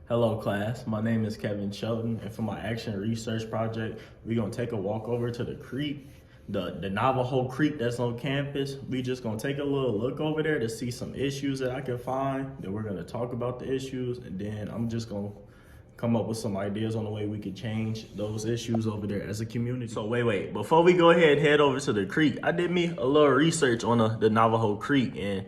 Hello class, my name is Kevin Shelton, and for my action research project, we're gonna take a walk over to the creek, the Navajo Creek that's on campus. We just gonna take a little look over there to see some issues that I can find. Then we're gonna talk about the issues, and then I'm just gonna come up with some ideas on the way we could change those issues over there as a community. So wait, before we go ahead and head over to the creek, I did me a little research on the Navajo Creek, and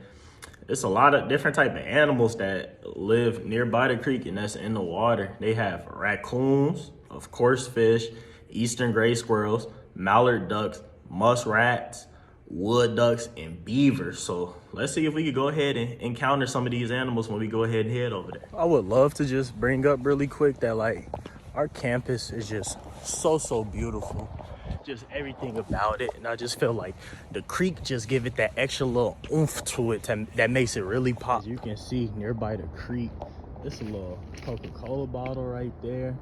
it's a lot of different type of animals that live nearby the creek and that's in the water. They have raccoons, of course fish, eastern gray squirrels, mallard ducks, muskrats, wood ducks, and beavers. So let's see if we could go ahead and encounter some of these animals when we go ahead and head over there. I would love to just bring up really quick that our campus is just so beautiful. Just everything about it, and I just feel like the creek just give it that extra little oomph to it that makes it really pop. As you can see nearby the creek, it's a little Coca-Cola bottle right there.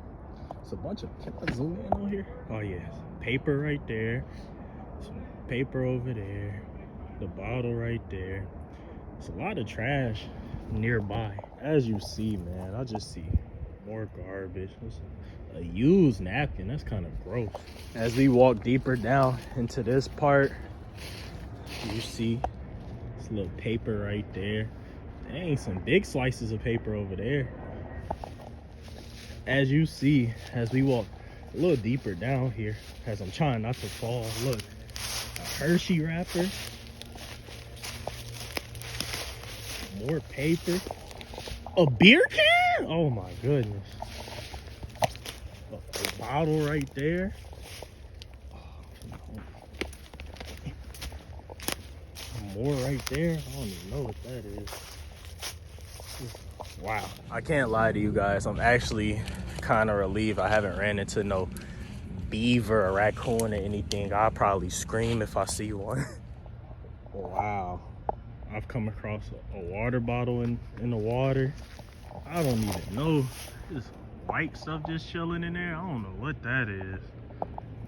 It's a bunch of, can I zoom in on here? Oh yes, paper right there, some paper over there, the bottle right there. It's a lot of trash nearby. As you see, man, I just see more garbage. A used napkin, that's kind of gross. As we walk deeper down into this part, you see this little paper right there. Dang, some big slices of paper over there. As you see, as we walk a little deeper down here, as I'm trying not to fall, look, a Hershey wrapper, more paper, a beer can. Oh my goodness. A bottle right there. More right there. I don't even know what that is. Wow. I can't lie to you guys. I'm actually kind of relieved I haven't ran into no beaver or raccoon or anything. I'll probably scream if I see one. Wow. I've come across a water bottle in the water. I don't even know. This white stuff just chilling in there. I don't know what that is.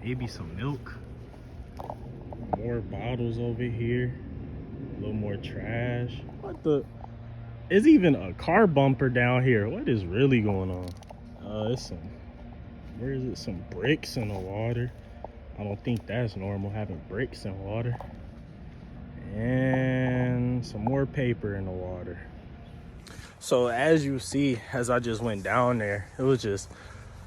Maybe some milk. More bottles over here. A little more trash. What the? There's even a car bumper down here. What is really going on? It's some, where is it? Some bricks in the water. I don't think that's normal, having bricks in water. And some more paper in the water. So as you see, as I just went down there, it was just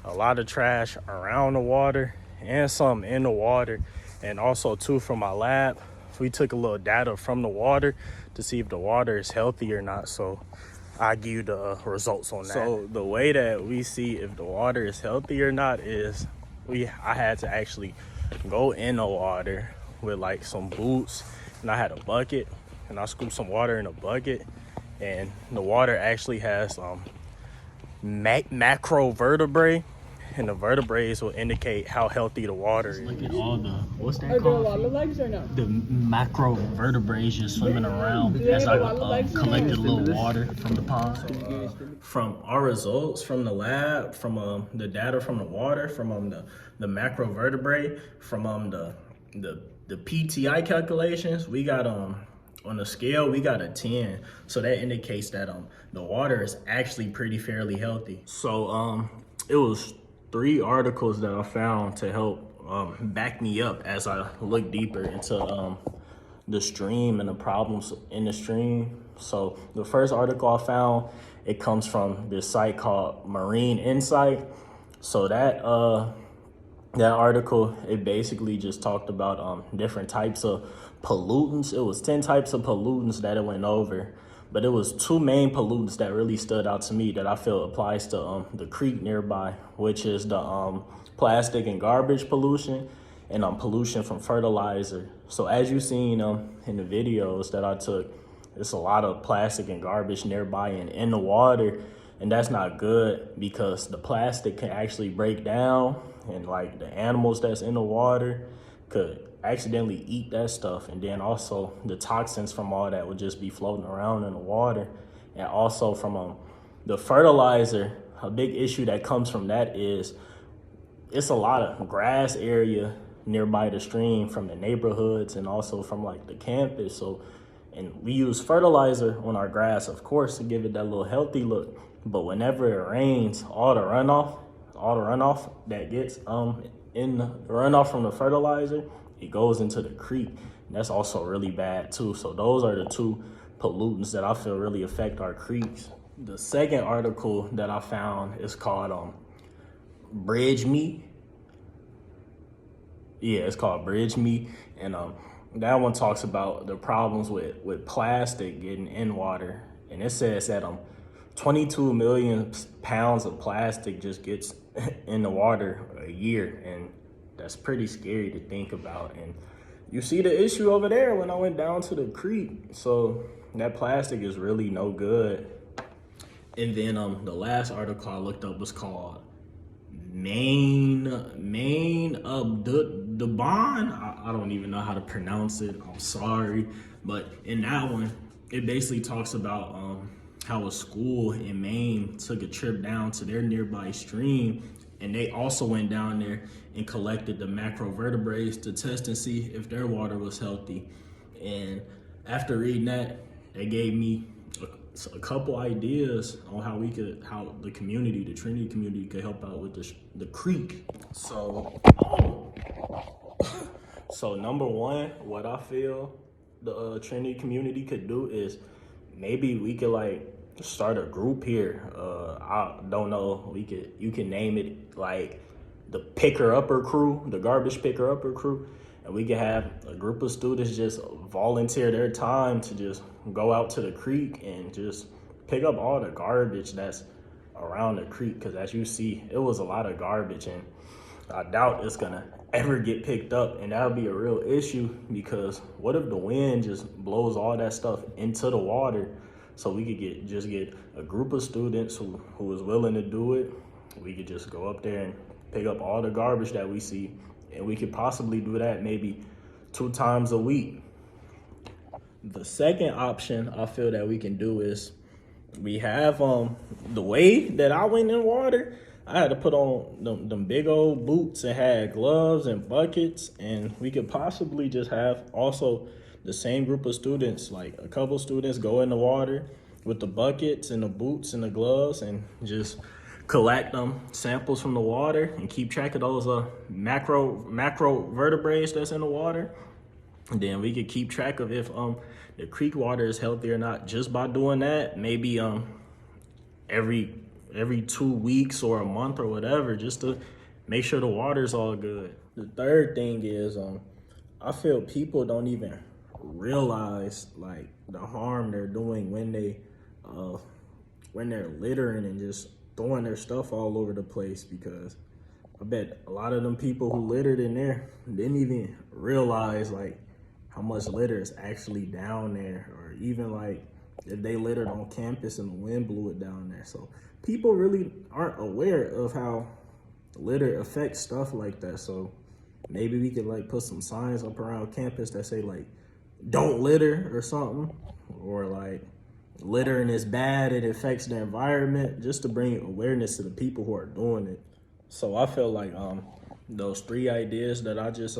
a lot of trash around the water and some in the water. And also too, from my lab, we took a little data from the water to see if the water is healthy or not. So I give you the results on that. So the way that we see if the water is healthy or not is I had to actually go in the water with like some boots, and I had a bucket, and I scooped some water in a bucket, and the water actually has macro vertebrae, and the vertebrae will indicate how healthy the water is. Look at all the, what's that called? Are there a lot of legs or no? The macro vertebrae just swimming around as I collected a little water from the pond. From our results from the lab, from the data from the water, from the macro vertebrae, from the PTI calculations, we got on the scale, we got a 10. So that indicates that the water is actually pretty fairly healthy. So it was 3 articles that I found to help back me up as I look deeper into the stream and the problems in the stream. So the first article I found, it comes from this site called Marine Insight. So that article, it basically just talked about different types of pollutants. It was 10 types of pollutants that it went over, but it was 2 main pollutants that really stood out to me that I feel applies to the creek nearby, which is the plastic and garbage pollution and pollution from fertilizer. So as you've seen in the videos that I took, it's a lot of plastic and garbage nearby and in the water, and that's not good because the plastic can actually break down, and like the animals that's in the water could accidentally eat that stuff, and then also the toxins from all that would just be floating around in the water. And also from the fertilizer, a big issue that comes from that is it's a lot of grass area nearby the stream from the neighborhoods and also from like the campus. So, and we use fertilizer on our grass, of course, to give it that little healthy look. but whenever it rains, all the runoff that gets in the runoff from the fertilizer, it goes into the creek. And that's also really bad too. So those are the two pollutants that I feel really affect our creeks. The second article that I found is called Bridge Me. Yeah, it's called Bridge Me, and that one talks about the problems with plastic getting in water, and it says that 22 million pounds of plastic just gets in the water a year, and that's pretty scary to think about. And you see the issue over there when I went down to the creek, so that plastic is really no good. And then the last article I looked up was called Maine of the bond. I don't even know how to pronounce it. I'm sorry, but in that one, it basically talks about how a school in Maine took a trip down to their nearby stream, and they also went down there and collected the macrovertebrates to test and see if their water was healthy. And after reading that, they gave me a couple ideas on how the community, the Trinity community, could help out with the creek. So number one, what I feel the Trinity community could do is maybe we could like start a group here. I don't know, you can name it like the Picker Upper Crew, the Garbage Picker Upper Crew. And we could have a group of students just volunteer their time to just go out to the creek and just pick up all the garbage that's around the creek. Because as you see, it was a lot of garbage, and I doubt it's gonna ever get picked up. And that'll be a real issue, because what if the wind just blows all that stuff into the water? So we could just get a group of students who is willing to do it. We could just go up there and pick up all the garbage that we see. And we could possibly do that maybe 2 times a week. The second option I feel that we can do is we have the way that I went in water, I had to put on them big old boots and had gloves and buckets, and we could possibly just have also the same group of students, like a couple students go in the water with the buckets and the boots and the gloves and just collect samples from the water and keep track of those macrovertebrates that's in the water. And then we could keep track of if the creek water is healthy or not just by doing that. Maybe every 2 weeks or a month or whatever, just to make sure the water's all good. The third thing is I feel people don't even realize like the harm they're doing when they're littering and just throwing their stuff all over the place, because I bet a lot of them people who littered in there didn't even realize like how much litter is actually down there, or even like if they littered on campus and the wind blew it down there. So people really aren't aware of how litter affects stuff like that. So maybe we could like put some signs up around campus that say like, don't litter or something, or like littering is bad, it affects the environment, just to bring awareness to the people who are doing it. So I feel like those 3 ideas that I just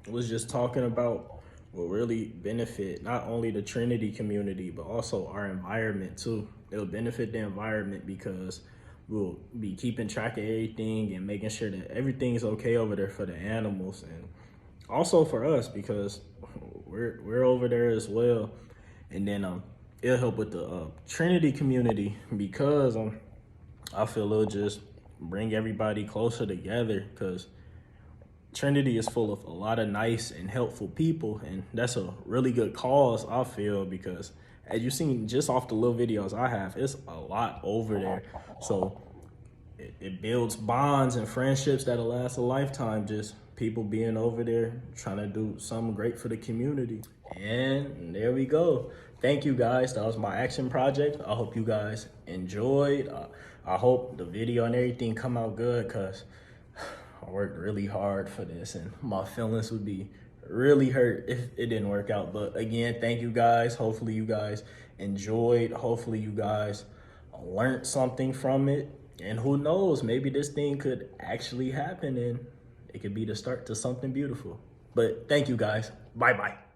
was just talking about will really benefit not only the Trinity community, but also our environment too. It'll benefit the environment because we'll be keeping track of everything and making sure that everything's okay over there for the animals, and also for us because we're over there as well. And then it'll help with the Trinity community, because I feel it'll just bring everybody closer together, because Trinity is full of a lot of nice and helpful people, and that's a really good cause, I feel, because as you've seen just off the little videos I have, it's a lot over there. So it builds bonds and friendships that'll last a lifetime, just people being over there trying to do something great for the community. And there we go. Thank you guys. That was my action project. I hope you guys enjoyed. I hope the video and everything come out good, because I worked really hard for this and my feelings would be really hurt if it didn't work out. But again, thank you guys. Hopefully you guys enjoyed. Hopefully you guys learned something from it. And who knows, maybe this thing could actually happen and it could be the start to something beautiful. But thank you guys. Bye-bye.